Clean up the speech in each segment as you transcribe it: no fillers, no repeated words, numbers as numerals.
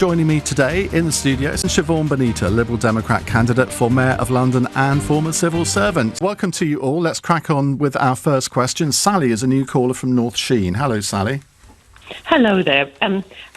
Joining me today in the studio is Siobhan Benita, Liberal Democrat candidate for Mayor of London and former civil servant. Welcome to you all. Let's crack on with our first question. Sally is a new caller from North Sheen. Hello, Sally. Hello there.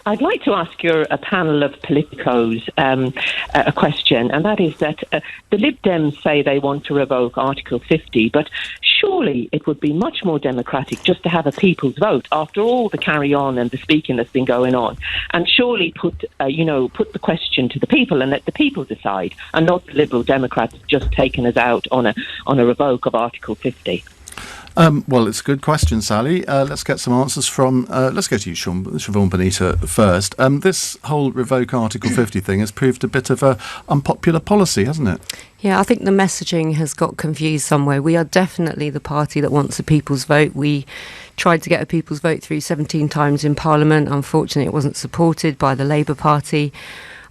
I'd like to ask a panel of politicos a question, and that is that the Lib Dem say they want to revoke Article 50, but surely it would be much more democratic just to have a people's vote after all the carry-on and the speaking that's been going on, and surely put the question to the people and let the people decide, and not the Liberal Democrats just taking us out on a revoke of Article 50. Well, it's a good question, Sally. Let's get some answers from... let's go to you, Siobhan Benita, first. This whole revoke Article 50 thing has proved a bit of an unpopular policy, hasn't it? Yeah, I think the messaging has got confused somewhere. We are definitely the party that wants a people's vote. We tried to get a people's vote through 17 times in Parliament. Unfortunately, it wasn't supported by the Labour Party.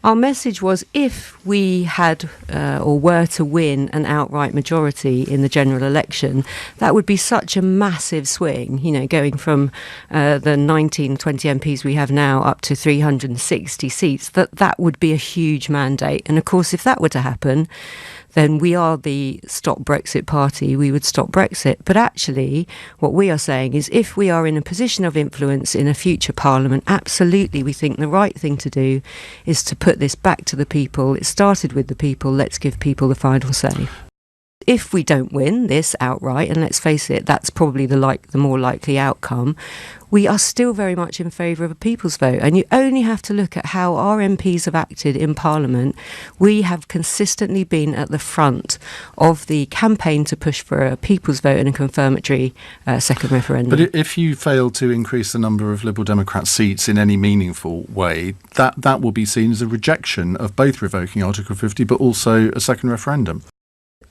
Our message was if we had or were to win an outright majority in the general election, that would be such a massive swing, going from the 19, 20 MPs we have now up to 360 seats, that would be a huge mandate. And of course, if that were to happen, then we are the Stop Brexit party. We would stop Brexit. But actually, what we are saying is if we are in a position of influence in a future parliament, absolutely we think the right thing to do is to put this back to the people. It started with the people. Let's give people the final say. If we don't win this outright, and let's face it, that's probably the more likely outcome, we are still very much in favour of a people's vote. And you only have to look at how our MPs have acted in Parliament. We have consistently been at the front of the campaign to push for a people's vote and a confirmatory second referendum. But if you fail to increase the number of Liberal Democrat seats in any meaningful way, that will be seen as a rejection of both revoking Article 50 but also a second referendum.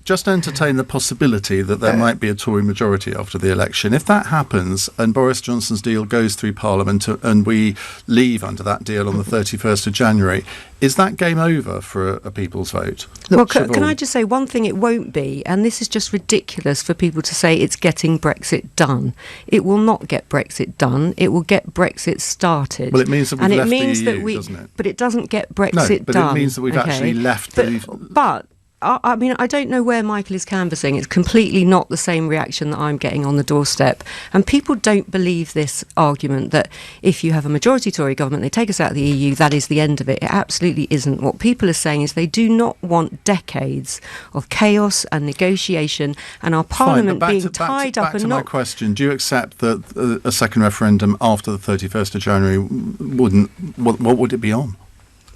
Just entertain the possibility that there might be a Tory majority after the election. If that happens and Boris Johnson's deal goes through Parliament and we leave under that deal on the 31st of January, is that game over for a people's vote? Well, can I just say one thing it won't be, and this is just ridiculous for people to say it's getting Brexit done. It will not get Brexit done. It will get Brexit started. Well, it means that we've left the EU, doesn't it? But it doesn't get Brexit done. No, but it means that we've actually left the... But I mean, I don't know where Michael is canvassing. It's completely not the same reaction that I'm getting on the doorstep. And people don't believe this argument that if you have a majority Tory government, they take us out of the EU, that is the end of it. It absolutely isn't. What people are saying is they do not want decades of chaos and negotiation and our Parliament being tied up. Back to my question, do you accept that a second referendum after the 31st of January what would it be on?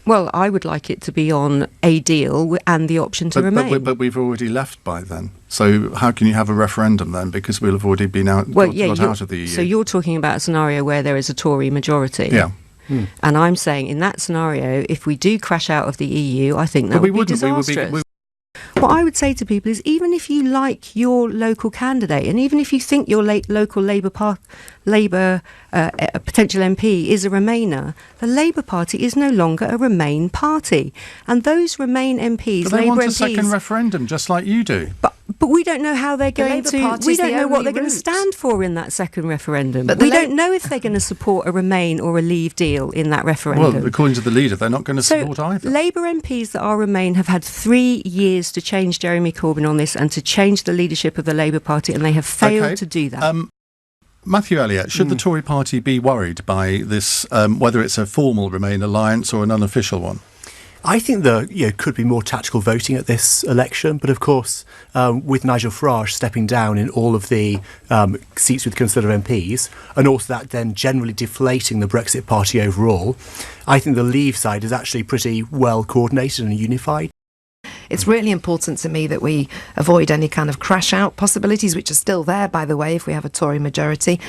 Well, I would like it to be on a deal and the option to remain. But we've already left by then. So how can you have a referendum then? Because we'll have already been got out of the EU. So you're talking about a scenario where there is a Tory majority. Yeah. And I'm saying in that scenario, if we do crash out of the EU, I think that would be disastrous. What I would say to people is even if you like your local candidate and even if you think your local Labour potential MP is a Remainer, the Labour Party is no longer a Remain party. And those Remain MPs, but they want a second referendum just like you do. But we don't know how they're going to... We don't know what they're going to stand for in that second referendum. But we don't know if they're going to support a Remain or a Leave deal in that referendum. Well, according to the leader, they're not going to support either. Labour MPs that are Remain have had 3 years to change Jeremy Corbyn on this and to change the leadership of the Labour Party, and they have failed to do that. Matthew Elliott, should the Tory party be worried by this, whether it's a formal Remain alliance or an unofficial one? I think there could be more tactical voting at this election, but of course, with Nigel Farage stepping down in all of the seats with Conservative MPs, and also that then generally deflating the Brexit party overall, I think the Leave side is actually pretty well coordinated and unified. It's really important to me that we avoid any kind of crash out possibilities, which are still there, by the way, if we have a Tory majority.